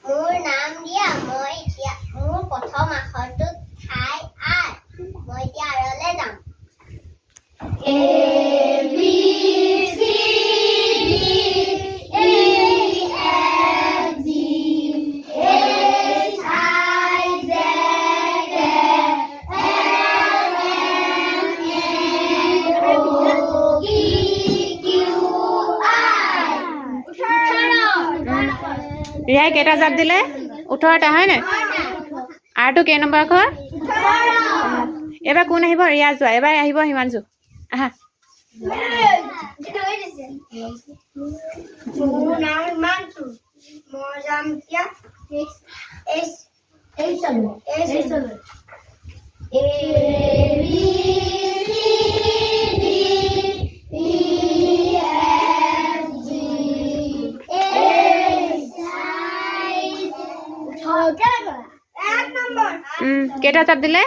মোৰ নাম দিয়া মই এতিয়া মোৰ প্ৰথম আখৰটো ঠাই আৰ মই এতিয়া আৰলে যাম A B C D E F G H I J K L M N O P Q R ৰিয়াই কেইটা জাপ দিলে 18টা হয় নাই আৰটো কেই নম্বৰ আখৰ এবাৰ কোন আহিব ৰিয়া যোৱা এবাৰ আহিব হিমাংশু আহা মোৰ নাম হিমাংশু মই যাম এতিয়া A B C D E F G H I J K L M N O P Q R S T U V W X Y Z কেইটা জাপ দিলে